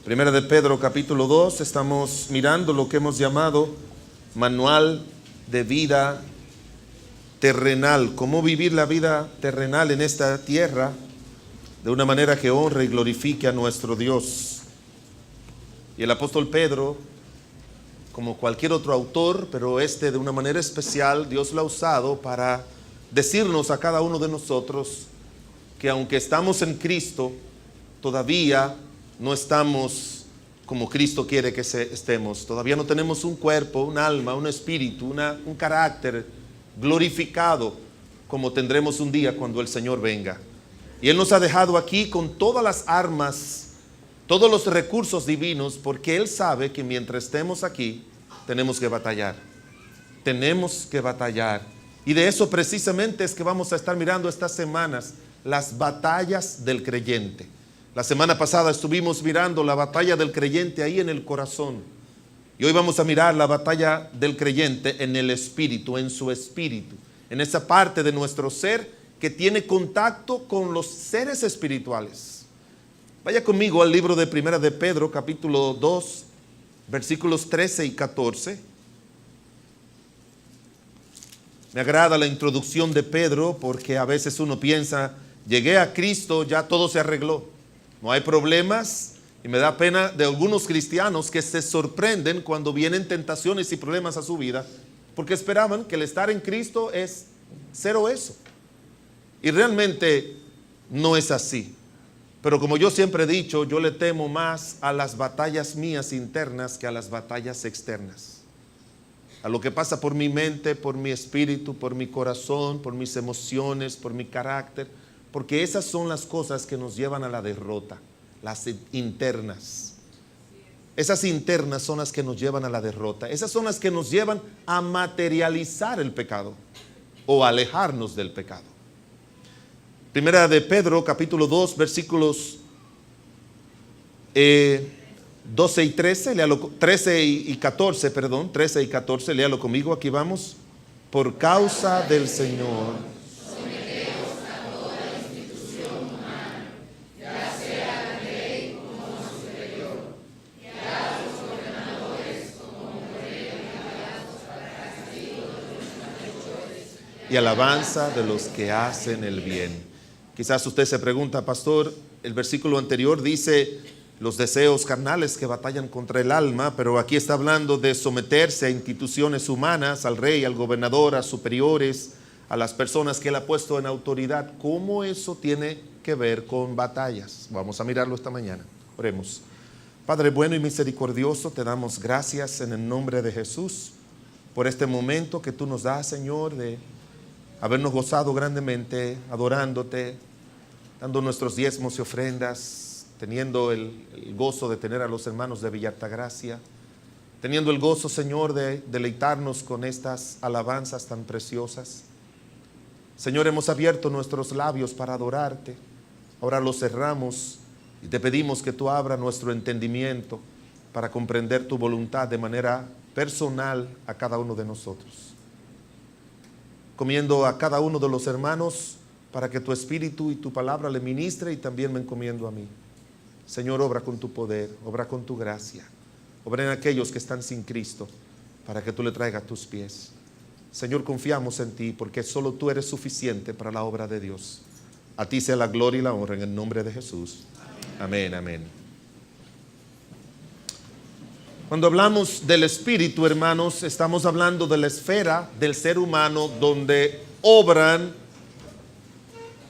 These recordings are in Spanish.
Primera de Pedro capítulo 2, estamos mirando lo que hemos llamado manual de vida terrenal, cómo vivir la vida terrenal en esta tierra de una manera que honre y glorifique a nuestro Dios. Y el apóstol Pedro, como cualquier otro autor, pero de una manera especial, Dios lo ha usado para decirnos a cada uno de nosotros que aunque estamos en Cristo, todavía no estamos como Cristo quiere que estemos. Todavía no tenemos un cuerpo, un alma, un espíritu, un carácter glorificado como tendremos un día cuando el Señor venga. Y Él nos ha dejado aquí con todas las armas, todos los recursos divinos, porque Él sabe que mientras estemos aquí tenemos que batallar. Tenemos que batallar. Y de eso precisamente es que vamos a estar mirando estas semanas, las batallas del creyente. La semana pasada estuvimos mirando la batalla del creyente ahí en el corazón. Y hoy vamos a mirar la batalla del creyente en el espíritu, en su espíritu, en esa parte de nuestro ser que tiene contacto con los seres espirituales. Vaya conmigo al libro de Primera de Pedro, capítulo 2, versículos 13 y 14. Me agrada la introducción de Pedro porque a veces uno piensa, llegué a Cristo, ya todo se arregló. No hay problemas, y me da pena de algunos cristianos que se sorprenden cuando vienen tentaciones y problemas a su vida, porque esperaban que el estar en Cristo es cero eso. Y realmente no es así. Pero como yo siempre he dicho, yo le temo más a las batallas mías internas que a las batallas externas. A lo que pasa por mi mente, por mi espíritu, por mi corazón, por mis emociones, por mi carácter. Porque esas son las cosas que nos llevan a la derrota, las internas. Esas internas son las que nos llevan a la derrota. Esas son las que nos llevan a materializar el pecado o a alejarnos del pecado. Primera de Pedro, capítulo 2, versículos 12 y 13, léalo, 13 y 14, perdón, 13 y 14, léalo conmigo, aquí vamos. Por causa del Señor, y alabanza de los que hacen el bien. Quizás usted se pregunta, pastor, el versículo anterior dice los deseos carnales que batallan contra el alma, pero aquí está hablando de someterse a instituciones humanas, al rey, al gobernador, a superiores, a las personas que Él ha puesto en autoridad. ¿Cómo eso tiene que ver con batallas? Vamos a mirarlo esta mañana. Oremos. Padre bueno y misericordioso, te damos gracias en el nombre de Jesús por este momento que tú nos das, Señor, de habernos gozado grandemente, adorándote, dando nuestros diezmos y ofrendas, teniendo el gozo de tener a los hermanos de Villa Altagracia, teniendo el gozo, Señor, de deleitarnos con estas alabanzas tan preciosas. Señor, hemos abierto nuestros labios para adorarte, ahora los cerramos y te pedimos que tú abras nuestro entendimiento para comprender tu voluntad de manera personal a cada uno de nosotros. Comiendo a cada uno de los hermanos para que tu espíritu y tu palabra le ministre, y también me encomiendo a mí. Señor, obra con tu poder, obra con tu gracia, obra en aquellos que están sin Cristo para que tú le traigas a tus pies. Señor, confiamos en ti porque solo tú eres suficiente para la obra de Dios. A ti sea la gloria y la honra en el nombre de Jesús. Amén, amén. Cuando hablamos del espíritu, hermanos, estamos hablando de la esfera del ser humano donde obran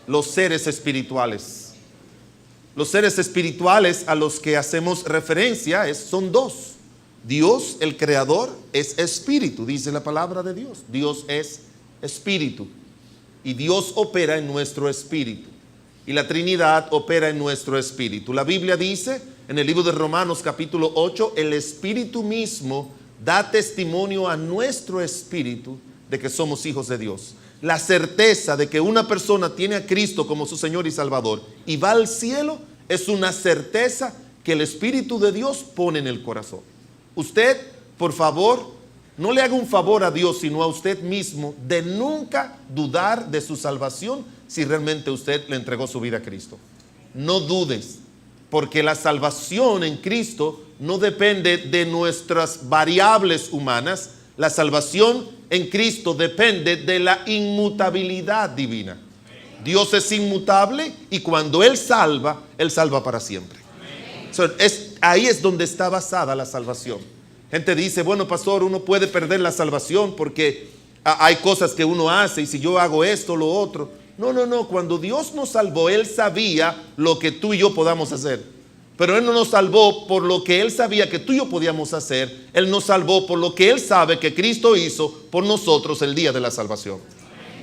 los seres espirituales. Los seres espirituales a los que hacemos referencia son dos. Dios, el creador, es espíritu, dice la palabra de Dios. Dios es espíritu y Dios opera en nuestro espíritu. Y la Trinidad opera en nuestro espíritu. La Biblia dice en el libro de Romanos capítulo 8, el Espíritu mismo da testimonio a nuestro espíritu de que somos hijos de Dios. La certeza de que una persona tiene a Cristo como su Señor y Salvador y va al cielo es una certeza que el Espíritu de Dios pone en el corazón. Usted, por favor, no le haga un favor a Dios, sino a usted mismo, de nunca dudar de su salvación si realmente usted le entregó su vida a Cristo. No dudes. porque la salvación en Cristo no depende de nuestras variables humanas. La salvación en Cristo depende de la inmutabilidad divina. Dios es inmutable y cuando Él salva para siempre. Ahí es donde está basada la salvación. Gente dice, bueno, pastor, uno puede perder la salvación porque hay cosas que uno hace y si yo hago esto, lo otro. No. Cuando Dios nos salvó, Él sabía lo que tú y yo podamos hacer. Pero Él no nos salvó por lo que Él sabía que tú y yo podíamos hacer. Él nos salvó por lo que Él sabe que Cristo hizo por nosotros el día de la salvación.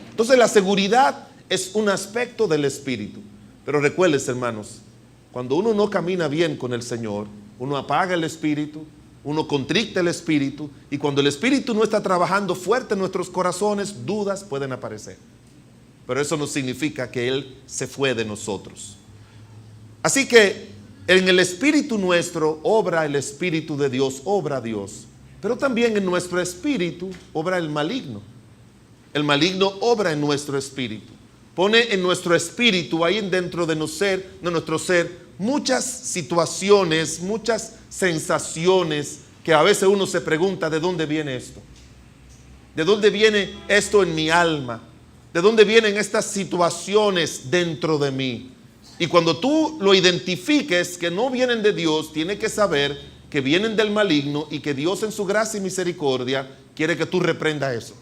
Entonces la seguridad es un aspecto del Espíritu. Pero recuerden, hermanos, cuando uno no camina bien con el Señor, uno apaga el Espíritu, uno contricta el Espíritu, y cuando el Espíritu no está trabajando fuerte en nuestros corazones, dudas pueden aparecer. Pero eso no significa que Él se fue de nosotros. Así que en el espíritu nuestro obra el Espíritu de Dios, obra Dios. Pero también en nuestro espíritu obra el maligno. El maligno obra en nuestro espíritu. Pone en nuestro espíritu, ahí dentro de nuestro ser, muchas situaciones, muchas sensaciones que a veces uno se pregunta, ¿de dónde viene esto? ¿De dónde viene esto en mi alma? ¿De dónde vienen estas situaciones dentro de mí? Y cuando tú lo identifiques que no vienen de Dios, tienes que saber que vienen del maligno y que Dios en su gracia y misericordia quiere que tú reprendas eso.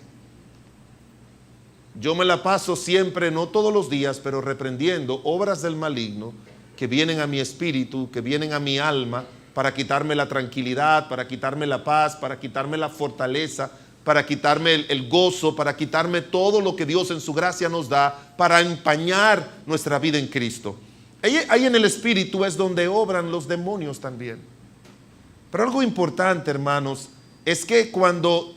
Yo me la paso siempre, no todos los días, pero reprendiendo obras del maligno que vienen a mi espíritu, que vienen a mi alma, para quitarme la tranquilidad, para quitarme la paz, para quitarme la fortaleza, para quitarme el gozo, para quitarme todo lo que Dios en su gracia nos da, para empañar nuestra vida en Cristo. Ahí en el espíritu es donde obran los demonios también. Pero algo importante, hermanos, es que cuando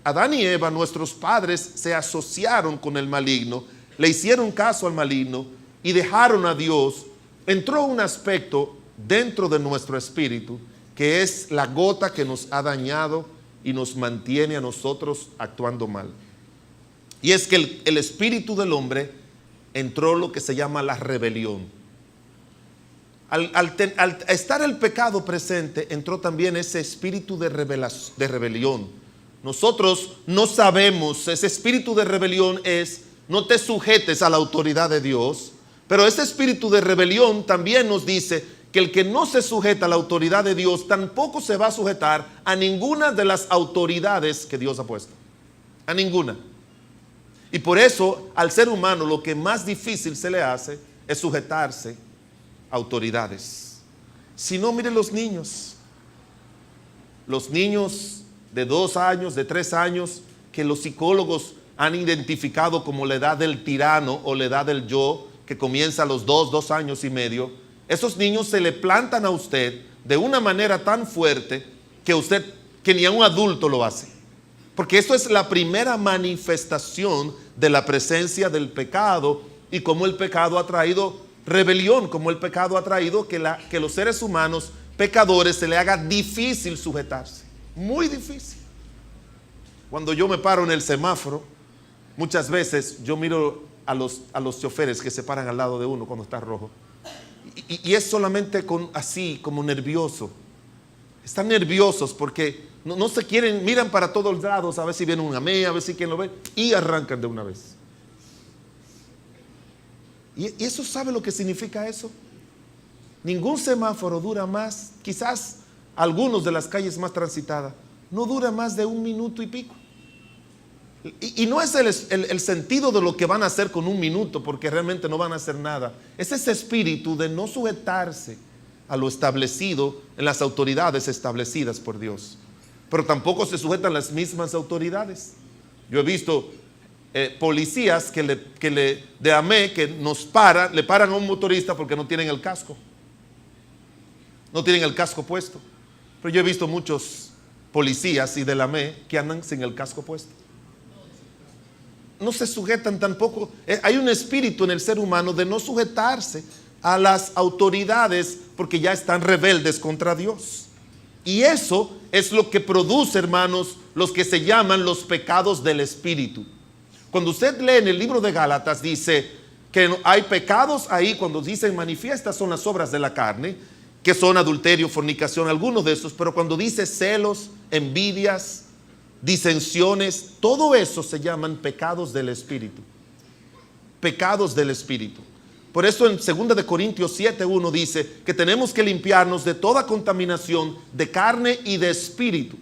Adán y Eva, nuestros padres, se asociaron con el maligno, le hicieron caso al maligno y dejaron a Dios, entró un aspecto dentro de nuestro espíritu que es la gota que nos ha dañado y nos mantiene a nosotros actuando mal. Y es que el espíritu del hombre entró lo que se llama la rebelión. Al estar el pecado presente, entró también ese espíritu de rebelión. Nosotros no sabemos, ese espíritu de rebelión es, no te sujetes a la autoridad de Dios, pero ese espíritu de rebelión también nos dice que el que no se sujeta a la autoridad de Dios tampoco se va a sujetar a ninguna de las autoridades que Dios ha puesto. A ninguna. Y por eso al ser humano lo que más difícil se le hace es sujetarse a autoridades. Si no, mire los niños. Los niños de 2 años, de 3 años, que los psicólogos han identificado como la edad del tirano o la edad del yo, que comienza a los 2 años y medio. Esos niños se le plantan a usted de una manera tan fuerte que ni a un adulto lo hace. Porque esto es la primera manifestación de la presencia del pecado y cómo el pecado ha traído rebelión, cómo el pecado ha traído que los seres humanos pecadores se le haga difícil sujetarse. Muy difícil. Cuando yo me paro en el semáforo, muchas veces yo miro a los choferes que se paran al lado de uno cuando está rojo. Y es solamente así como nervioso. Están nerviosos porque no se quieren, miran para todos lados a ver si viene un amén, a ver si quien lo ve, y arrancan de una vez. ¿Y eso sabe lo que significa eso? Ningún semáforo dura más, quizás algunos de las calles más transitadas, no dura más de 1 minuto y pico. Y no es el sentido de lo que van a hacer con 1 minuto, porque realmente no van a hacer nada. Es ese espíritu de no sujetarse a lo establecido en las autoridades establecidas por Dios. Pero tampoco se sujetan las mismas autoridades. Yo he visto policías que de AME que le paran a un motorista porque no tienen el casco. No tienen el casco puesto. Pero yo he visto muchos policías y de la AME que andan sin el casco puesto. No se sujetan tampoco. Hay un espíritu en el ser humano de no sujetarse a las autoridades porque ya están rebeldes contra Dios. Y eso es lo que produce, hermanos, los que se llaman los pecados del espíritu. Cuando usted lee en el libro de Gálatas, dice que hay pecados ahí, cuando dicen manifiestas son las obras de la carne, que son adulterio, fornicación, algunos de esos, pero cuando dice celos, envidias, disensiones, todo eso se llaman pecados del Espíritu. Pecados del Espíritu. Por eso en 2 de Corintios 7:1 dice que tenemos que limpiarnos de toda contaminación de carne y de espíritu.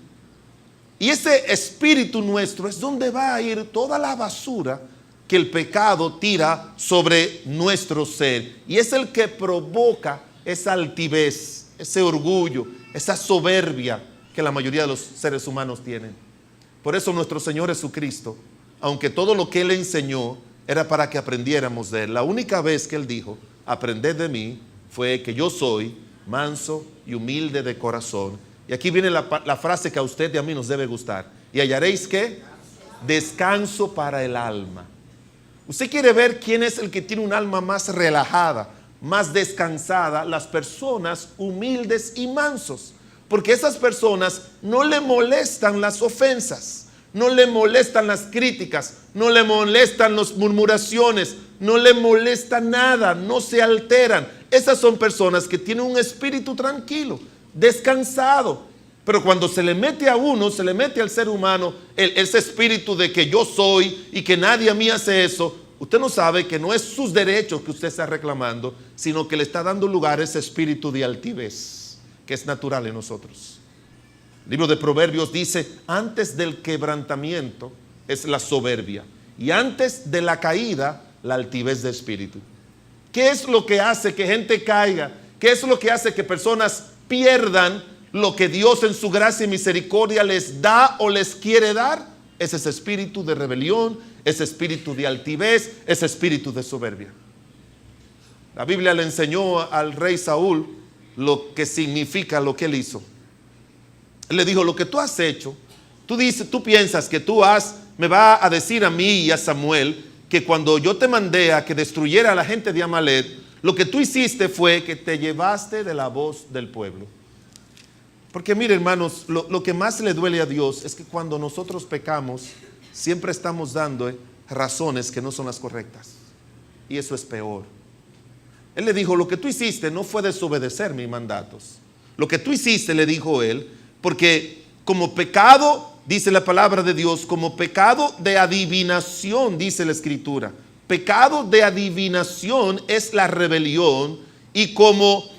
Y ese espíritu nuestro es donde va a ir toda la basura que el pecado tira sobre nuestro ser. Y es el que provoca esa altivez, ese orgullo, esa soberbia que la mayoría de los seres humanos tienen. Por eso nuestro Señor Jesucristo, aunque todo lo que Él enseñó era para que aprendiéramos de Él, la única vez que Él dijo, aprended de mí, fue que yo soy manso y humilde de corazón. Y aquí viene la frase que a usted y a mí nos debe gustar. Y hallaréis ¿qué? Descanso para el alma. Usted quiere ver quién es el que tiene un alma más relajada, más descansada. Las personas humildes y mansos. Porque esas personas no le molestan las ofensas, no le molestan las críticas, no le molestan las murmuraciones, no le molesta nada, no se alteran. Esas son personas que tienen un espíritu tranquilo, descansado. Pero cuando se le mete a uno, se le mete al ser humano ese espíritu de que yo soy y que nadie a mí hace eso, usted no sabe que no es sus derechos que usted está reclamando, sino que le está dando lugar a ese espíritu de altivez que es natural en nosotros. El libro de Proverbios dice, antes del quebrantamiento es la soberbia y antes de la caída la altivez de espíritu. ¿Qué es lo que hace que gente caiga? ¿Qué es lo que hace que personas pierdan lo que Dios en su gracia y misericordia les da o les quiere dar? Es ese espíritu de rebelión, ese espíritu de altivez, ese espíritu de soberbia. La Biblia le enseñó al rey Saúl lo que significa lo que él hizo. Él le dijo, lo que tú has hecho, tú piensas que me va a decir a mí y a Samuel que cuando yo te mandé a que destruyera a la gente de Amalek, lo que tú hiciste fue que te llevaste de la voz del pueblo. Porque mire, hermanos, lo que más le duele a Dios es que cuando nosotros pecamos, siempre estamos dando razones que no son las correctas. Y eso es peor. Él le dijo, lo que tú hiciste no fue desobedecer mis mandatos. Lo que tú hiciste, le dijo él, porque como pecado, dice la palabra de Dios, como pecado de adivinación, dice la Escritura. Pecado de adivinación es la rebelión y como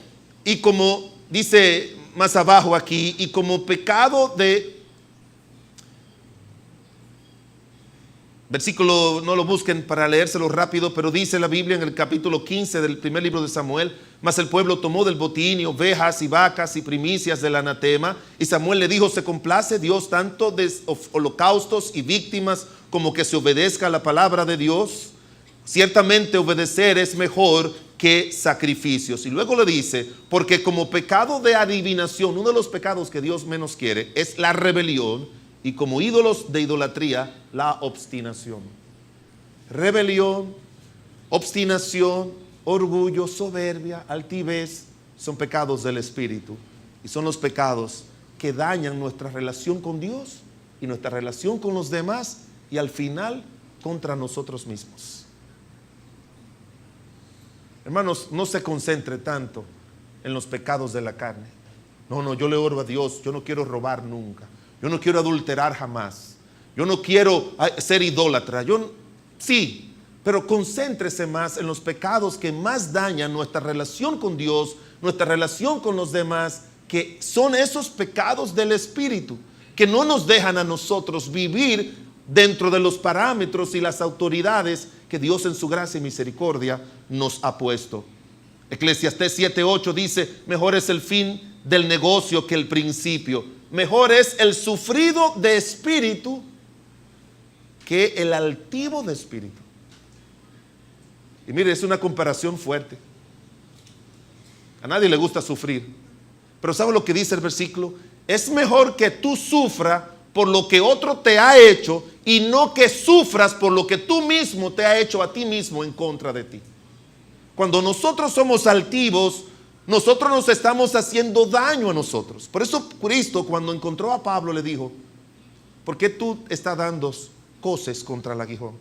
dice más abajo aquí, y como pecado de, versículo, no lo busquen para leérselo rápido, pero dice la Biblia en el capítulo 15 del primer libro de Samuel, mas el pueblo tomó del botín y ovejas y vacas y primicias del anatema, y Samuel le dijo, se complace Dios tanto de holocaustos y víctimas como que se obedezca a la palabra de Dios. Ciertamente obedecer es mejor que sacrificios. Y luego le dice, porque como pecado de adivinación, uno de los pecados que Dios menos quiere es la rebelión, y como ídolos de idolatría, la obstinación. Rebelión, obstinación, orgullo, soberbia, altivez, son pecados del espíritu. Y son los pecados que dañan nuestra relación con Dios y nuestra relación con los demás y al final contra nosotros mismos. Hermanos, no se concentre tanto en los pecados de la carne. No, yo le oro a Dios, yo no quiero robar nunca. Yo no quiero adulterar jamás. Yo no quiero ser idólatra. Sí, pero concéntrese más en los pecados que más dañan nuestra relación con Dios, nuestra relación con los demás, que son esos pecados del espíritu, que no nos dejan a nosotros vivir dentro de los parámetros y las autoridades que Dios en su gracia y misericordia nos ha puesto. Eclesiastés 7:8 dice, mejor es el fin del negocio que el principio. Mejor es el sufrido de espíritu que el altivo de espíritu. Y mire, es una comparación fuerte. A nadie le gusta sufrir. Pero ¿sabe lo que dice el versículo? Es mejor que tú sufras por lo que otro te ha hecho y no que sufras por lo que tú mismo te has hecho a ti mismo en contra de ti. Cuando nosotros somos altivos, nosotros nos estamos haciendo daño a nosotros. Por eso Cristo, cuando encontró a Pablo, le dijo, ¿por qué tú estás dando coces contra el aguijón?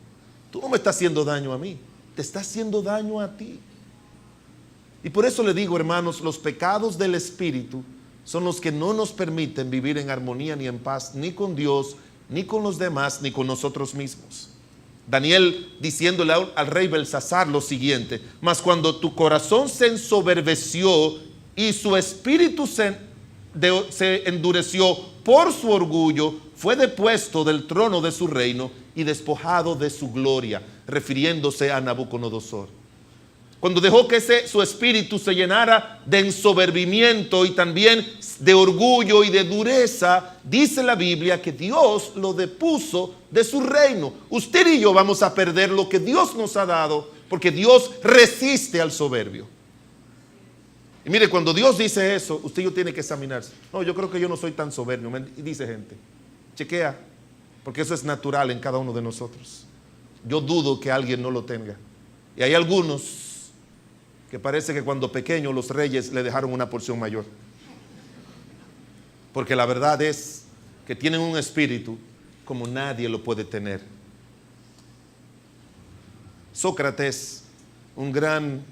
Tú no me estás haciendo daño a mí. te está haciendo daño a ti. Y por eso le digo, hermanos, los pecados del espíritu son los que no nos permiten vivir en armonía ni en paz, ni con Dios, ni con los demás, ni con nosotros mismos. Daniel diciéndole al rey Belsasar lo siguiente: mas cuando tu corazón se ensoberbeció y su espíritu se endureció por su orgullo, fue depuesto del trono de su reino y despojado de su gloria, refiriéndose a Nabucodonosor. Cuando dejó que su espíritu se llenara de ensoberbimiento y también de orgullo y de dureza, dice la Biblia que Dios lo depuso de su reino. Usted y yo vamos a perder lo que Dios nos ha dado, porque Dios resiste al soberbio. Y mire, cuando Dios dice eso, usted y yo tiene que examinarse. No, yo creo que yo no soy tan soberbio, dice gente. Chequea, porque eso es natural en cada uno de nosotros. Yo dudo que alguien no lo tenga. Y hay algunos que parece que cuando pequeños los reyes le dejaron una porción mayor. Porque la verdad es que tienen un espíritu como nadie lo puede tener. Sócrates, un gran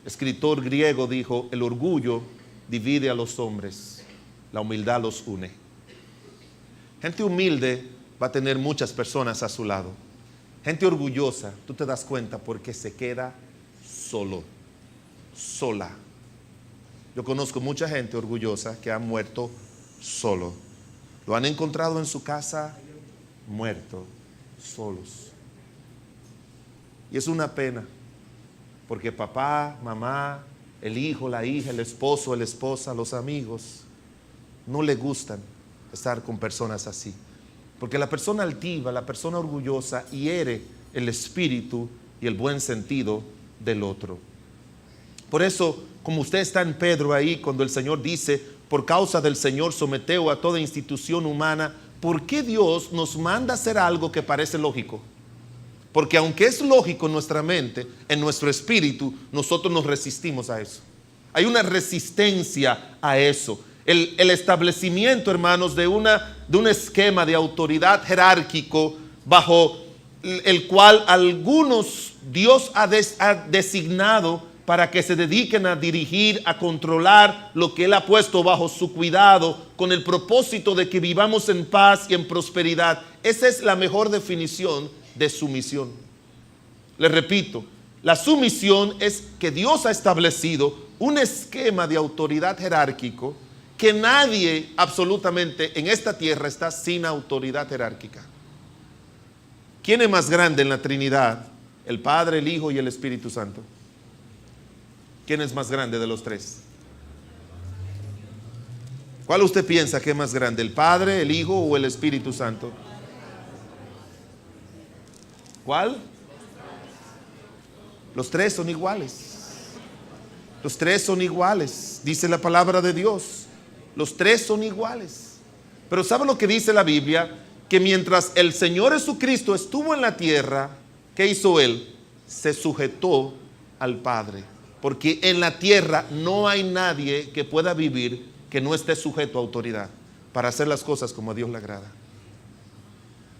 escritor griego, dijo: el orgullo divide a los hombres, la humildad los une. Gente humilde va a tener muchas personas a su lado. Gente orgullosa, tú te das cuenta porque se queda solo, sola. Yo conozco mucha gente orgullosa que ha muerto solo. Lo han encontrado en su casa muerto, solos. Y es una pena, porque papá, mamá, el hijo, la hija, el esposo, la esposa, los amigos, no le gustan estar con personas así. Porque la persona altiva, la persona orgullosa, hiere el espíritu y el buen sentido del otro. Por eso, como usted está en Pedro ahí, cuando el Señor dice: por causa del Señor someteo a toda institución humana, ¿por qué Dios nos manda a hacer algo que parece lógico? Porque aunque es lógico en nuestra mente, en nuestro espíritu, nosotros nos resistimos a eso. Hay una resistencia a eso. El establecimiento, hermanos, de un esquema de autoridad jerárquico bajo el cual algunos Dios ha designado para que se dediquen a dirigir, a controlar lo que Él ha puesto bajo su cuidado, con el propósito de que vivamos en paz y en prosperidad. Esa es la mejor definición de sumisión. Les repito, la sumisión es que Dios ha establecido un esquema de autoridad jerárquico que nadie absolutamente en esta tierra está sin autoridad jerárquica. ¿Quién es más grande en la Trinidad? El Padre, el Hijo y el Espíritu Santo. ¿Quién es más grande de los tres? ¿Cuál usted piensa que es más grande? ¿El Padre, el Hijo o el Espíritu Santo? ¿Cuál? Los tres son iguales. Los tres son iguales, dice la palabra de Dios. Los tres son iguales. Pero ¿sabe lo que dice la Biblia? Que mientras el Señor Jesucristo estuvo en la tierra, ¿qué hizo Él? Se sujetó al Padre. Porque en la tierra no hay nadie que pueda vivir que no esté sujeto a autoridad para hacer las cosas como a Dios le agrada.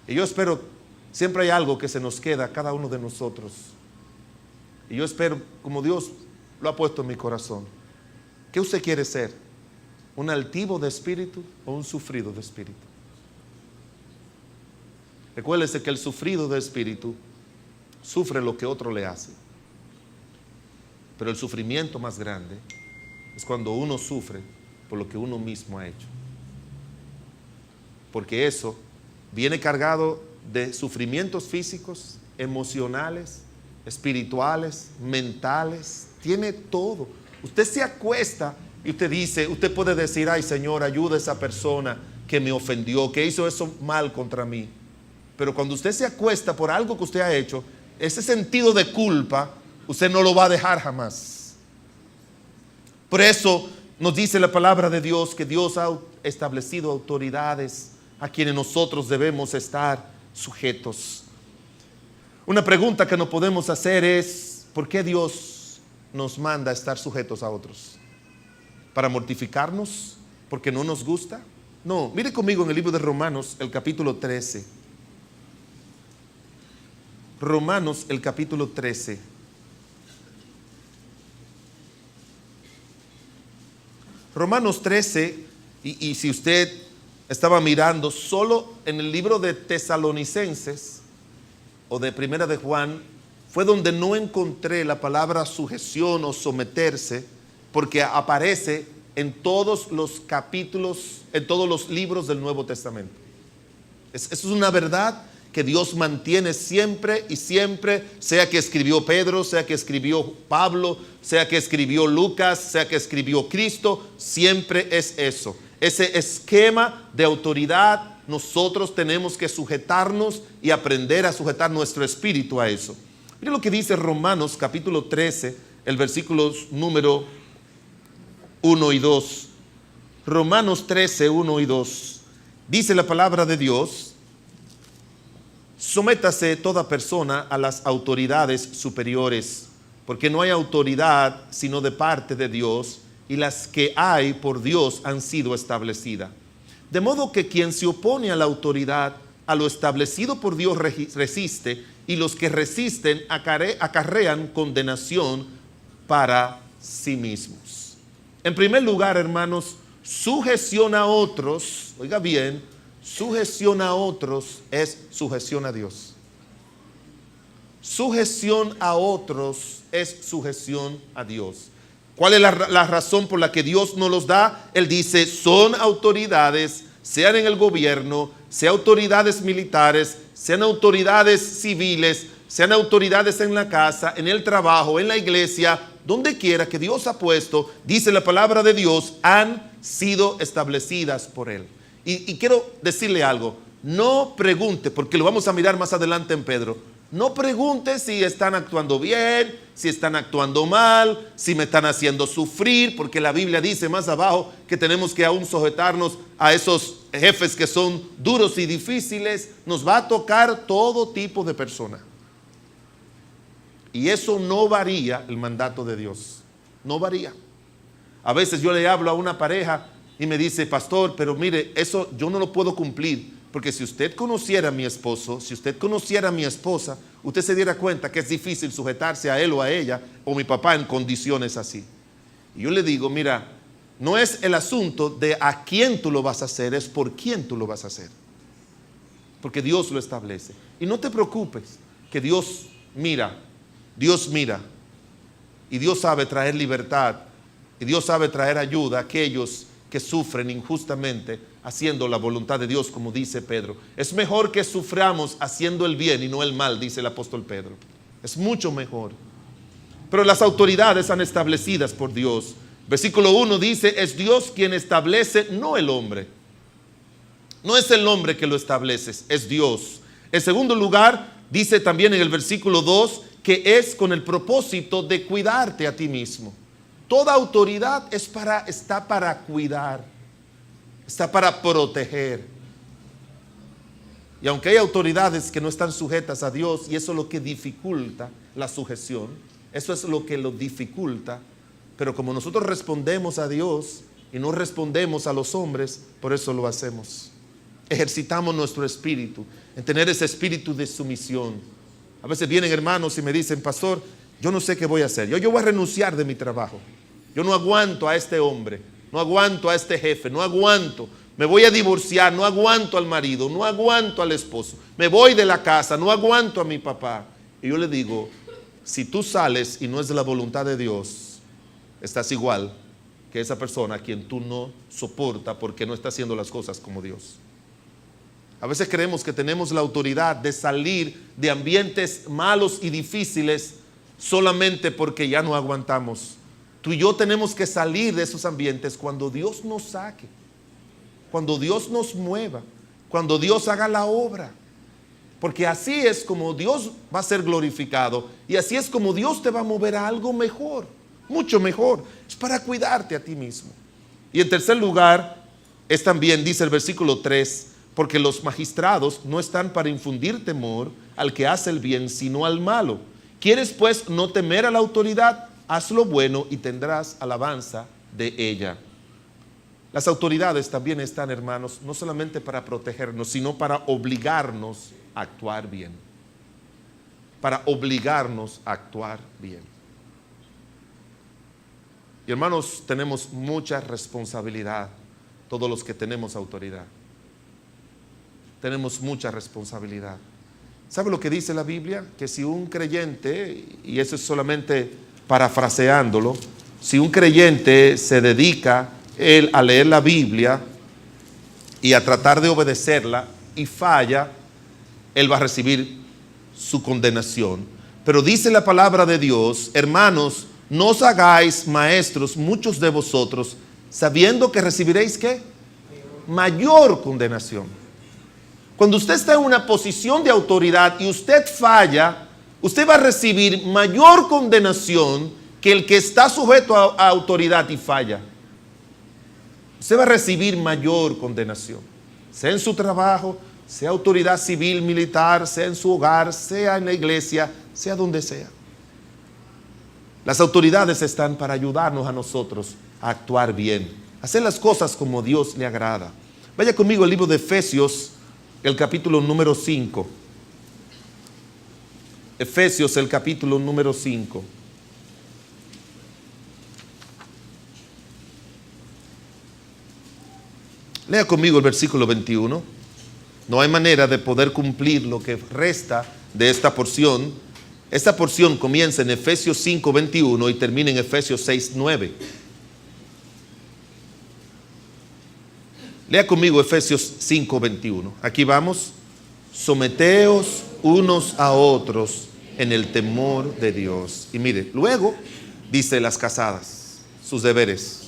Y yo espero, siempre hay algo que se nos queda a cada uno de nosotros. Y yo espero, como Dios lo ha puesto en mi corazón, ¿qué usted quiere ser? ¿Un altivo de espíritu o un sufrido de espíritu? Recuérdese que el sufrido de espíritu sufre lo que otro le hace. Pero el sufrimiento más grande es cuando uno sufre por lo que uno mismo ha hecho. Porque eso viene cargado de sufrimientos físicos, emocionales, espirituales, mentales, tiene todo. Usted se acuesta y usted puede decir: ay, Señor, ayuda a esa persona que me ofendió, que hizo eso mal contra mí. Pero cuando usted se acuesta por algo que usted ha hecho, ese sentido de culpa usted no lo va a dejar jamás. Por eso nos dice la palabra de Dios que Dios ha establecido autoridades a quienes nosotros debemos estar sujetos. Una pregunta que nos podemos hacer es: ¿por qué Dios nos manda a estar sujetos a otros? ¿Para mortificarnos? ¿Porque no nos gusta? No, mire conmigo en el libro de Romanos, el capítulo 13. Romanos, el capítulo 13. Romanos 13, y si usted estaba mirando solo en el libro de Tesalonicenses o de Primera de Juan, fue donde no encontré la palabra sujeción o someterse, porque aparece en todos los capítulos, en todos los libros del Nuevo Testamento. Eso es una verdad que Dios mantiene siempre y siempre, sea que escribió Pedro, sea que escribió Pablo, sea que escribió Lucas, sea que escribió Cristo, siempre es eso. Ese esquema de autoridad, nosotros tenemos que sujetarnos y aprender a sujetar nuestro espíritu a eso. Mire lo que dice Romanos capítulo 13, el versículos número 1 y 2. Romanos 13, 1 y 2. Dice la palabra de Dios: sométase toda persona a las autoridades superiores, porque no hay autoridad sino de parte de Dios, y las que hay por Dios han sido establecidas. De modo que quien se opone a la autoridad, a lo establecido por Dios resiste, y los que resisten acarrean condenación para sí mismos. En primer lugar, hermanos, sujeción a otros, oiga bien, sujeción a otros es sujeción a Dios. Sujeción a otros es sujeción a Dios. ¿Cuál es la razón por la que Dios nos los da? Él dice, son autoridades, sean en el gobierno, sean autoridades militares, sean autoridades civiles, sean autoridades en la casa, en el trabajo, en la iglesia, donde quiera que Dios ha puesto, dice la palabra de Dios, han sido establecidas por Él. Y quiero decirle algo, no pregunte, porque lo vamos a mirar más adelante en Pedro, no pregunte si están actuando bien, si están actuando mal, si me están haciendo sufrir, porque la Biblia dice más abajo que tenemos que aún sujetarnos a esos jefes que son duros y difíciles. Nos va a tocar todo tipo de persona. Y eso no varía el mandato de Dios, no varía. A veces yo le hablo a una pareja y me dice, pastor, pero mire, eso yo no lo puedo cumplir, porque si usted conociera a mi esposo, si usted conociera a mi esposa, usted se diera cuenta que es difícil sujetarse a él o a ella, o mi papá en condiciones así. Y yo le digo, mira, no es el asunto de a quién tú lo vas a hacer, es por quién tú lo vas a hacer. Porque Dios lo establece. Y no te preocupes, que Dios mira, y Dios sabe traer libertad, y Dios sabe traer ayuda a aquellos que sufren injustamente haciendo la voluntad de Dios, como dice Pedro. Es mejor que suframos haciendo el bien y no el mal, dice el apóstol Pedro. Es mucho mejor. Pero las autoridades son establecidas por Dios. Versículo 1 dice, es Dios quien establece, no el hombre. No es el hombre que lo establece, es Dios. En segundo lugar, dice también en el versículo 2, que es con el propósito de cuidarte a ti mismo. Toda autoridad está para cuidar, está para proteger. Y aunque hay autoridades que no están sujetas a Dios, y eso es lo que dificulta la sujeción, eso es lo que lo dificulta, pero como nosotros respondemos a Dios y no respondemos a los hombres, por eso lo hacemos. Ejercitamos nuestro espíritu en tener ese espíritu de sumisión. A veces vienen hermanos y me dicen, pastor, yo no sé qué voy a hacer. Yo voy a renunciar de mi trabajo. Yo no aguanto a este hombre, no aguanto a este jefe, no aguanto. Me voy a divorciar, no aguanto al marido, no aguanto al esposo. Me voy de la casa, no aguanto a mi papá. Y yo le digo, si tú sales y no es de la voluntad de Dios, estás igual que esa persona a quien tú no soportas porque no está haciendo las cosas como Dios. A veces creemos que tenemos la autoridad de salir de ambientes malos y difíciles solamente porque ya no aguantamos. Tú y yo tenemos que salir de esos ambientes cuando Dios nos saque, cuando Dios nos mueva, cuando Dios haga la obra. Porque así es como Dios va a ser glorificado y así es como Dios te va a mover a algo mejor, mucho mejor. Es para cuidarte a ti mismo. Y en tercer lugar, es también, dice el versículo 3, porque los magistrados no están para infundir temor al que hace el bien, sino al malo. ¿Quieres pues no temer a la autoridad? Haz lo bueno y tendrás alabanza de ella. Las autoridades también están, hermanos, no solamente para protegernos, sino para obligarnos a actuar bien. para obligarnos a actuar bien. Y hermanos, tenemos mucha responsabilidad, todos los que tenemos autoridad. Tenemos mucha responsabilidad. ¿Sabe lo que dice la Biblia? Que si un creyente, y eso es solamente parafraseándolo, si un creyente se dedica él a leer la Biblia y a tratar de obedecerla y falla, él va a recibir su condenación. Pero dice la palabra de Dios: hermanos, no os hagáis maestros muchos de vosotros, sabiendo que recibiréis ¿qué? Mayor condenación. Cuando usted está en una posición de autoridad y usted falla, usted va a recibir mayor condenación que el que está sujeto a autoridad y falla. Usted va a recibir mayor condenación, sea en su trabajo, sea autoridad civil, militar, sea en su hogar, sea en la iglesia, sea donde sea. Las autoridades están para ayudarnos a nosotros a actuar bien, a hacer las cosas como Dios le agrada. Vaya conmigo al libro de Efesios, el capítulo número 5. Efesios, el capítulo número 5. Lea conmigo el versículo 21. No hay manera de poder cumplir lo que resta de esta porción. Esta porción comienza en Efesios 5, 21 y termina en Efesios 6, 9. Lea conmigo Efesios 5, 21. Aquí vamos. Someteos unos a otros en el temor de Dios. Y mire, luego dice las casadas, sus deberes.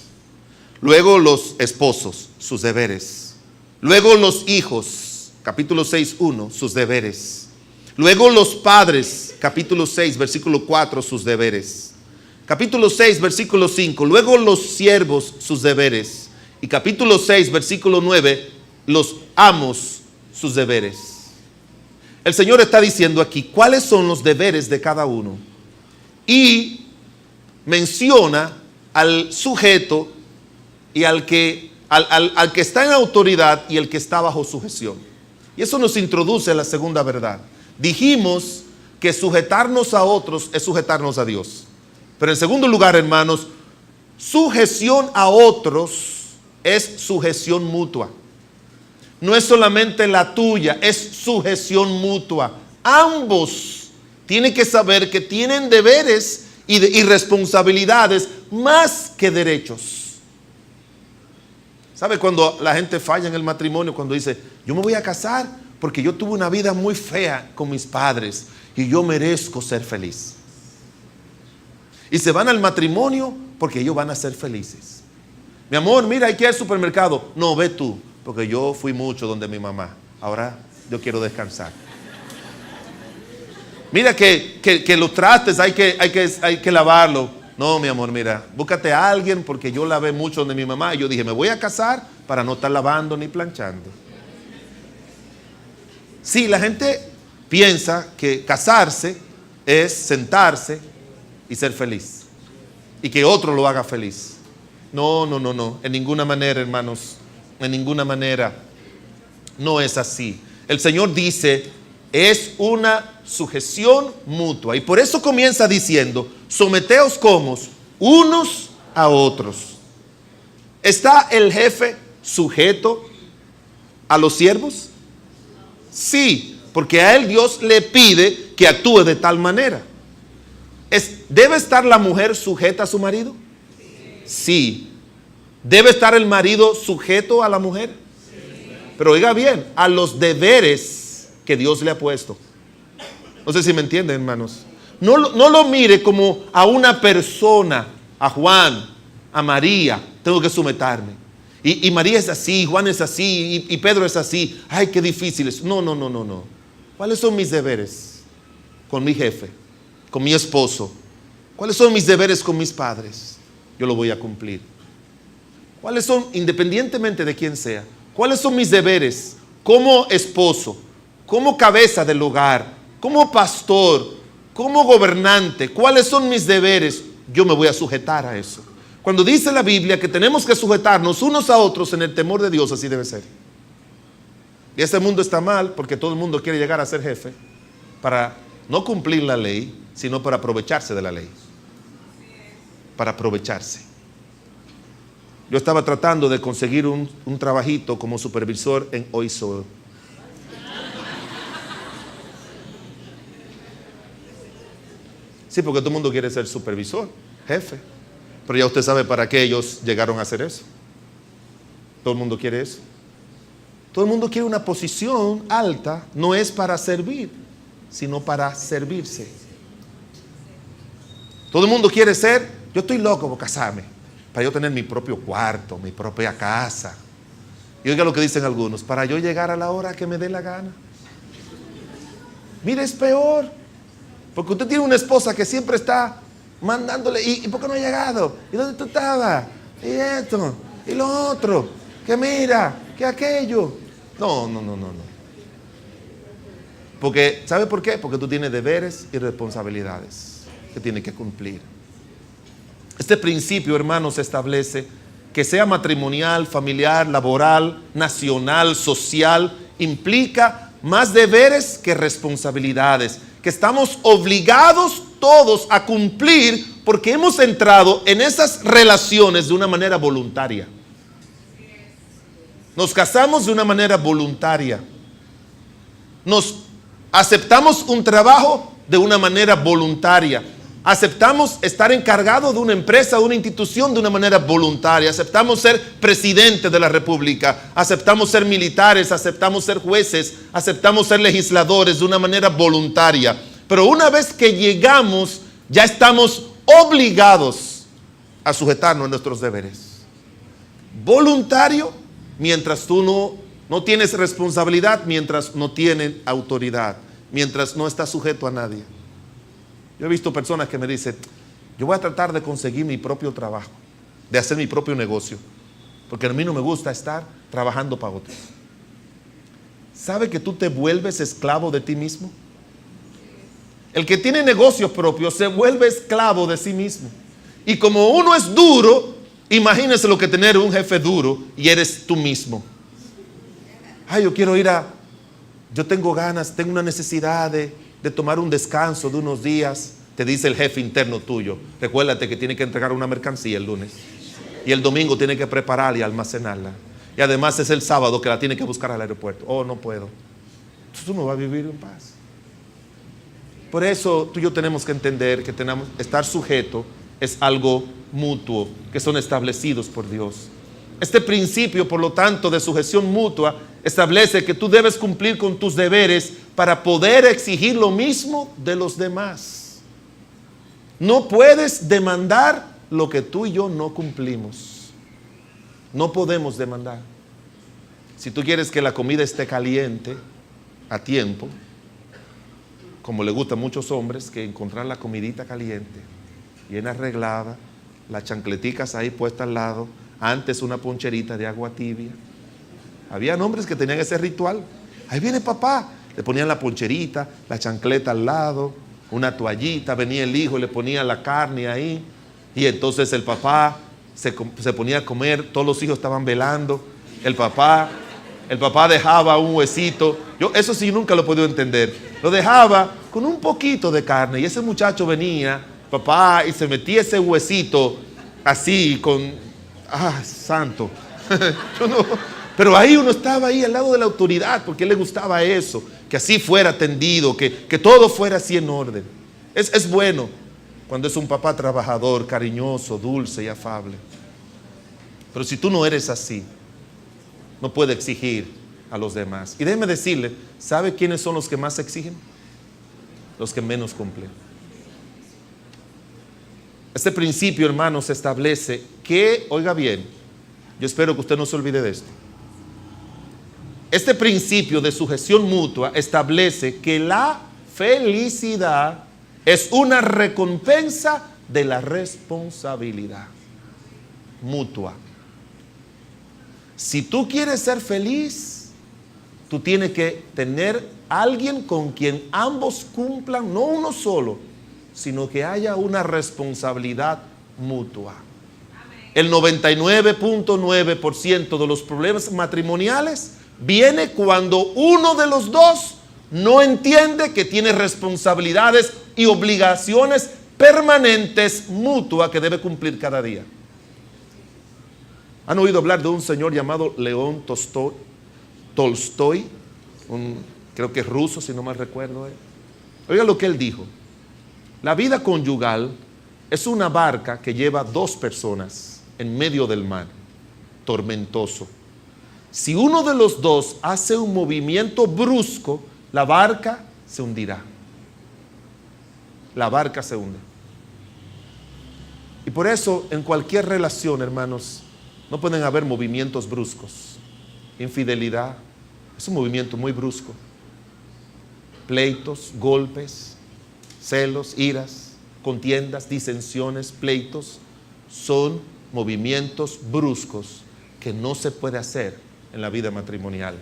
Luego los esposos, sus deberes. Luego los hijos, capítulo 6, 1, sus deberes. Luego los padres, capítulo 6, versículo 4, sus deberes. Capítulo 6, versículo 5, luego los siervos, sus deberes. Y capítulo 6, versículo 9, los amos, sus deberes. El Señor está diciendo aquí cuáles son los deberes de cada uno. Y menciona al sujeto y al que está en autoridad y el que está bajo sujeción. Y eso nos introduce a la segunda verdad. Dijimos que sujetarnos a otros es sujetarnos a Dios. Pero en segundo lugar, hermanos, sujeción a otros es sujeción mutua. No es solamente la tuya, es sujeción mutua. Ambos tienen que saber que tienen deberes y responsabilidades más que derechos. ¿Sabe cuando la gente falla en el matrimonio? Cuando dice, yo me voy a casar porque yo tuve una vida muy fea con mis padres y yo merezco ser feliz. Y se van al matrimonio porque ellos van a ser felices. Mi amor, mira, hay que ir al supermercado. No, ve tú, porque yo fui mucho donde mi mamá. Ahora yo quiero descansar. Mira que los trastes hay que lavarlo. No, mi amor, mira, búscate a alguien porque yo lavé mucho donde mi mamá. Y yo dije, me voy a casar para no estar lavando ni planchando. Sí, la gente piensa que casarse es sentarse y ser feliz. Y que otro lo haga feliz. No. En ninguna manera, hermanos. En ninguna manera. No es así. El Señor dice, es una sujeción mutua. Y por eso comienza diciendo, someteos como unos a otros. ¿Está el jefe sujeto a los siervos? Sí, porque a él Dios le pide que actúe de tal manera. ¿Debe estar la mujer sujeta a su marido? Sí. ¿Debe estar el marido sujeto a la mujer? Pero oiga bien, a los deberes que Dios le ha puesto. No sé si me entienden, hermanos. No lo mire como a una persona, a Juan, a María, tengo que someterme. Y María es así, Juan es así, y Pedro es así. Ay, qué difícil es. No. ¿Cuáles son mis deberes con mi jefe, con mi esposo? ¿Cuáles son mis deberes con mis padres? Yo lo voy a cumplir. ¿Cuáles son, independientemente de quién sea, cuáles son mis deberes como esposo, como cabeza del hogar, como pastor, como gobernante? ¿Cuáles son mis deberes? Yo me voy a sujetar a eso. Cuando dice la Biblia que tenemos que sujetarnos unos a otros en el temor de Dios, así debe ser. Y este mundo está mal porque todo el mundo quiere llegar a ser jefe para no cumplir la ley, sino para aprovecharse de la ley. Para aprovecharse. Yo estaba tratando de conseguir un trabajito como supervisor en Oisoil. Sí, porque todo el mundo quiere ser supervisor, jefe. Pero ya usted sabe para qué ellos llegaron a hacer eso. Todo el mundo quiere eso. Todo el mundo quiere una posición alta, no es para servir, sino para servirse. Todo el mundo quiere ser, yo estoy loco por casarme, para yo tener mi propio cuarto, mi propia casa. Y oiga lo que dicen algunos, para yo llegar a la hora que me dé la gana. Mire, es peor, porque usted tiene una esposa que siempre está mandándole, ¿y por qué no ha llegado? ¿Y dónde tú estabas? Y esto, y lo otro, que mira, que aquello. No. Porque, ¿sabe por qué? Porque tú tienes deberes y responsabilidades que tienes que cumplir. Este principio, hermanos, establece que sea matrimonial, familiar, laboral, nacional, social, implica más deberes que responsabilidades, que estamos obligados todos a cumplir porque hemos entrado en esas relaciones de una manera voluntaria. Nos casamos de una manera voluntaria. Nos aceptamos un trabajo de una manera voluntaria. Aceptamos estar encargado de una empresa, de una institución de una manera voluntaria. Aceptamos ser presidente de la república. Aceptamos ser militares, aceptamos ser jueces, aceptamos ser legisladores de una manera voluntaria. Pero una vez que llegamos, ya estamos obligados a sujetarnos a nuestros deberes. Voluntario, mientras tú no tienes responsabilidad, mientras no tienes autoridad, mientras no estás sujeto a nadie. Yo he visto personas que me dicen, yo voy a tratar de conseguir mi propio trabajo, de hacer mi propio negocio, porque a mí no me gusta estar trabajando para otros. ¿Sabe que tú te vuelves esclavo de ti mismo? El que tiene negocios propios se vuelve esclavo de sí mismo. Y como uno es duro, imagínese lo que tener un jefe duro y eres tú mismo. Ay, yo tengo ganas, tengo una necesidad de tomar un descanso de unos días. Te dice el jefe interno tuyo, recuérdate que tiene que entregar una mercancía el lunes. Y el domingo tiene que prepararla y almacenarla. Y además es el sábado que la tiene que buscar al aeropuerto. Oh, no puedo. Entonces tú no vas a vivir en paz. Por eso tú y yo tenemos que entender que tenemos estar sujeto es algo mutuo, que son establecidos por Dios. Este principio, por lo tanto, de sujeción mutua, establece que tú debes cumplir con tus deberes para poder exigir lo mismo de los demás. No puedes demandar lo que tú y yo no cumplimos. No podemos demandar. Si tú quieres que la comida esté caliente a tiempo, como le gusta a muchos hombres, que encontrar la comidita caliente, bien arreglada, las chancleticas ahí puestas al lado, antes una poncherita de agua tibia. Habían hombres que tenían ese ritual. Ahí viene papá, le ponían la poncherita, la chancleta al lado, una toallita, venía el hijo y le ponía la carne ahí, y entonces el papá se ponía a comer, todos los hijos estaban velando, el papá dejaba un huesito. Yo eso sí nunca lo he podido entender. Lo dejaba con un poquito de carne y ese muchacho venía, papá, y se metía ese huesito así con, santo. Yo no, pero ahí uno estaba ahí al lado de la autoridad porque a él le gustaba eso, que así fuera atendido, que todo fuera así en orden. Es bueno cuando es un papá trabajador, cariñoso, dulce y afable. Pero si tú no eres así, no puede exigir a los demás. Y déjeme decirle, ¿sabe quiénes son los que más exigen? Los que menos cumplen. Este principio, hermanos, establece que, oiga bien, yo espero que usted no se olvide de esto. Este principio de sujeción mutua establece que la felicidad es una recompensa de la responsabilidad mutua. Si tú quieres ser feliz, tú tienes que tener alguien con quien ambos cumplan, no uno solo, sino que haya una responsabilidad mutua. El 99.9% de los problemas matrimoniales viene cuando uno de los dos no entiende que tiene responsabilidades y obligaciones permanentes, mutuas, que debe cumplir cada día. ¿Han oído hablar de un señor llamado León Tolstoy? Creo que es ruso, si no mal recuerdo. Oiga lo que él dijo. La vida conyugal es una barca que lleva 2 personas en medio del mar, tormentoso. Si uno de los 2 hace un movimiento brusco, la barca se hundirá. La barca se hunde. Y por eso, en cualquier relación, hermanos, no pueden haber movimientos bruscos. Infidelidad es un movimiento muy brusco. Pleitos, golpes, celos, iras, contiendas, disensiones, pleitos, son movimientos bruscos que no se puede hacer en la vida matrimonial,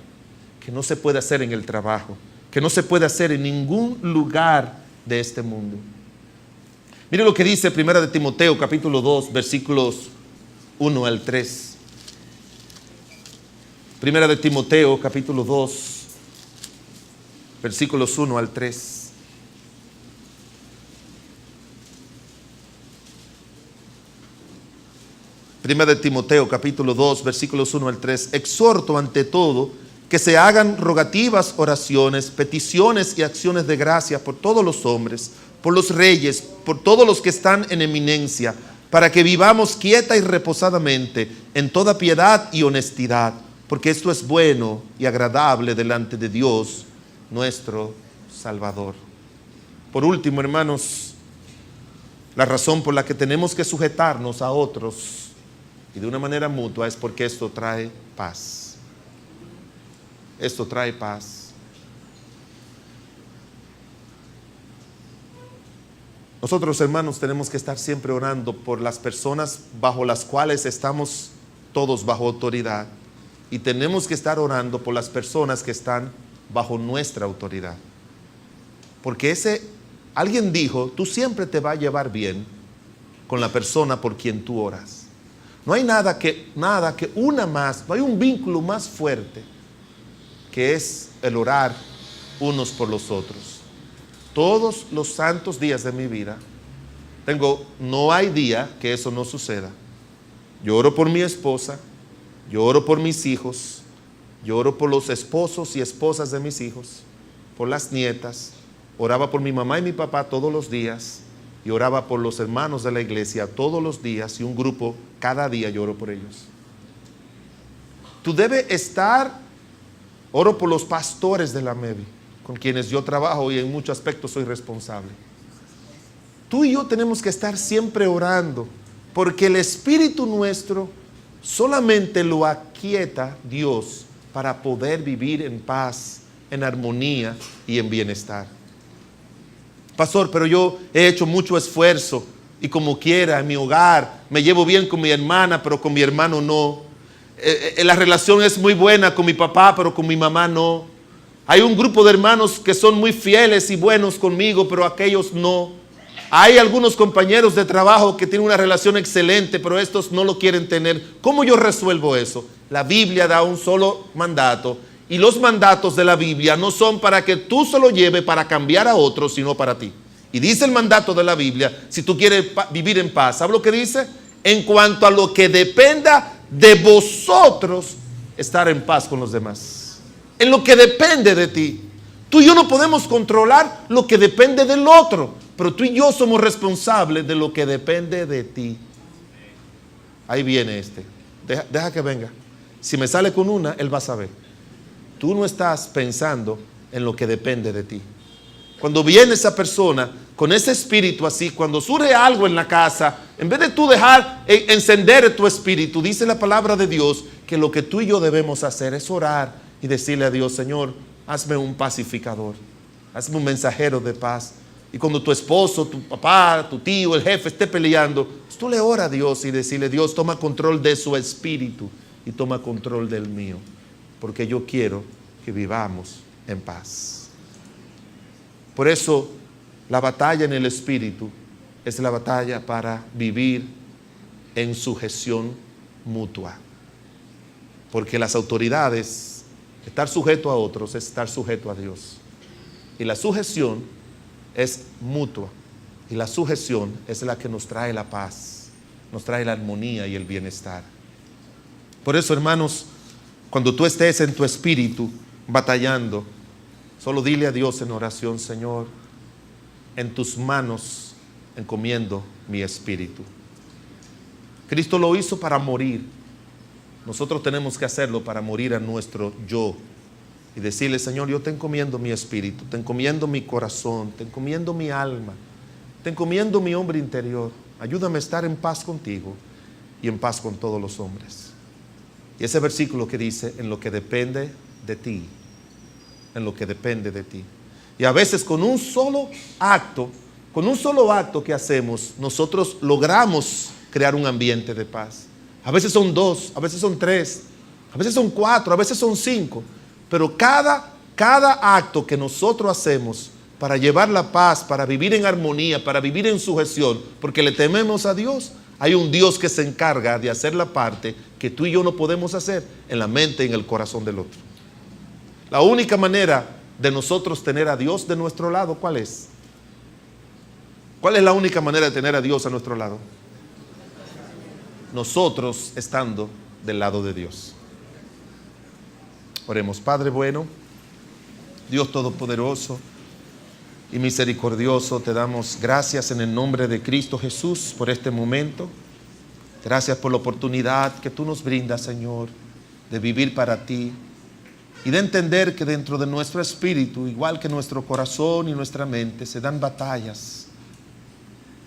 que no se puede hacer en el trabajo, que no se puede hacer en ningún lugar de este mundo. Mire lo que dice 1 Timoteo capítulo 2 versículos 1 al 3. 1 Timoteo capítulo 2 versículos 1 al 3. Primera de Timoteo capítulo 2 versículos 1 al 3. Exhorto ante todo que se hagan rogativas, oraciones, peticiones y acciones de gracia por todos los hombres, por los reyes, por todos los que están en eminencia, para que vivamos quieta y reposadamente en toda piedad y honestidad, porque esto es bueno y agradable delante de Dios nuestro Salvador. Por último, hermanos, la razón por la que tenemos que sujetarnos a otros y de una manera mutua es porque esto trae paz. Esto trae paz. Nosotros, hermanos, tenemos que estar siempre orando por las personas bajo las cuales estamos todos bajo autoridad, y tenemos que estar orando por las personas que están bajo nuestra autoridad. Porque alguien dijo, tú siempre te va a llevar bien con la persona por quien tú oras. No hay nada que una más, no hay un vínculo más fuerte que es el orar unos por los otros. Todos los santos días de mi vida, no hay día que eso no suceda. Yo oro por mi esposa, yo oro por mis hijos, yo oro por los esposos y esposas de mis hijos, por las nietas, oraba por mi mamá y mi papá todos los días, y oraba por los hermanos de la iglesia todos los días, y un grupo cada día yo oro por ellos. Tú debes oro por los pastores de la MEVI, con quienes yo trabajo y en muchos aspectos soy responsable. Tú y yo tenemos que estar siempre orando, porque el espíritu nuestro solamente lo aquieta Dios para poder vivir en paz, en armonía y en bienestar. Pastor, pero yo he hecho mucho esfuerzo y como quiera en mi hogar me llevo bien con mi hermana, pero con mi hermano no. La relación es muy buena con mi papá, pero con mi mamá no. Hay un grupo de hermanos que son muy fieles y buenos conmigo, pero aquellos no. Hay algunos compañeros de trabajo que tienen una relación excelente, pero estos no lo quieren tener. ¿Cómo yo resuelvo eso? La Biblia da un solo mandato, y los mandatos de la Biblia no son para que tú se lo lleves para cambiar a otros, sino para ti. Y dice el mandato de la Biblia, si tú quieres vivir en paz, ¿sabes lo que dice? En cuanto a lo que dependa de vosotros, estar en paz con los demás. En lo que depende de ti. Tú y yo no podemos controlar lo que depende del otro, pero tú y yo somos responsables de lo que depende de ti. Ahí viene deja que venga. Si me sale con una, él va a saber. Tú no estás pensando en lo que depende de ti. Cuando viene esa persona con ese espíritu así, cuando surge algo en la casa, en vez de tú dejar encender tu espíritu, dice la palabra de Dios que lo que tú y yo debemos hacer es orar y decirle a Dios, Señor, hazme un pacificador, hazme un mensajero de paz. Y cuando tu esposo, tu papá, tu tío, el jefe esté peleando, pues tú le oras a Dios y decirle, Dios, toma control de su espíritu y toma control del mío, porque yo quiero que vivamos en paz. Por eso la batalla en el espíritu es la batalla para vivir en sujeción mutua, porque las autoridades, estar sujeto a otros es estar sujeto a Dios. Y la sujeción es mutua. Y la sujeción es la que nos trae la paz, nos trae la armonía y el bienestar. Por eso, hermanos, cuando tú estés en tu espíritu batallando, solo dile a Dios en oración: Señor, en tus manos encomiendo mi espíritu. Cristo lo hizo para morir. Nosotros tenemos que hacerlo para morir a nuestro yo y decirle: Señor, yo te encomiendo mi espíritu, te encomiendo mi corazón, te encomiendo mi alma, te encomiendo mi hombre interior. Ayúdame a estar en paz contigo y en paz con todos los hombres. Y ese versículo que dice: en lo que depende de ti, en lo que depende de ti. Y a veces con un solo acto que hacemos, nosotros logramos crear un ambiente de paz. A veces son 2, a veces son 3, a veces son 4, a veces son 5. Pero cada acto que nosotros hacemos para llevar la paz, para vivir en armonía, para vivir en sujeción, porque le tememos a Dios, hay un Dios que se encarga de hacer la parte que tú y yo no podemos hacer en la mente y en el corazón del otro. La única manera de nosotros tener a Dios de nuestro lado, ¿cuál es? ¿Cuál es la única manera de tener a Dios a nuestro lado? Nosotros estando del lado de Dios. Oremos. Padre bueno, Dios todopoderoso y misericordioso, te damos gracias en el nombre de Cristo Jesús por este momento. Gracias por la oportunidad que tú nos brindas, Señor, de vivir para ti y de entender que dentro de nuestro espíritu, igual que nuestro corazón y nuestra mente, se dan batallas.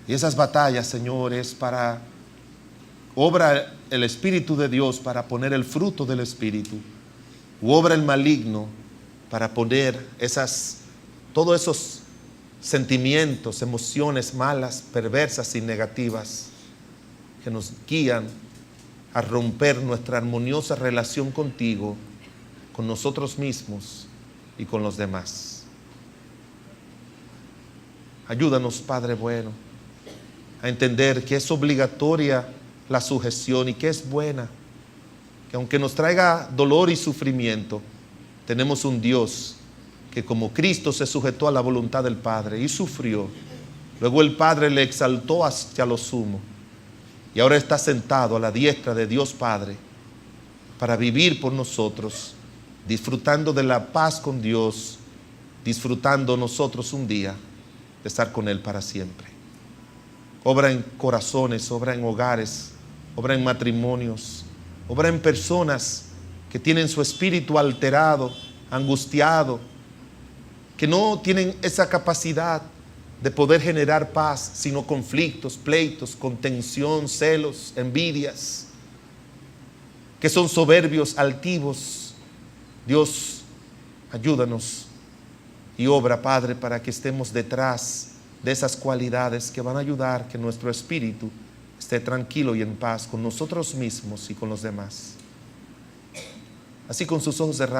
Y esas batallas, Señor, es para obra el Espíritu de Dios para poner el fruto del Espíritu, u obra el maligno para poner todos esos sentimientos, emociones malas, perversas y negativas que nos guían a romper nuestra armoniosa relación contigo, con nosotros mismos y con los demás. Ayúdanos, Padre bueno, a entender que es obligatoria la sujeción y que es buena, que aunque nos traiga dolor y sufrimiento, tenemos un Dios que, como Cristo se sujetó a la voluntad del Padre y sufrió, luego el Padre le exaltó hacia lo sumo y ahora está sentado a la diestra de Dios Padre para vivir por nosotros, disfrutando de la paz con Dios, disfrutando nosotros un día de estar con Él para siempre. Obra en corazones, obra en hogares, obra en matrimonios, obra en personas que tienen su espíritu alterado, angustiado, que no tienen esa capacidad de poder generar paz, sino conflictos, pleitos, contención, celos, envidias, que son soberbios, altivos. Dios, ayúdanos y obra, Padre, para que estemos detrás de esas cualidades que van a ayudar que nuestro espíritu esté tranquilo y en paz con nosotros mismos y con los demás. Así, con sus ojos cerrados.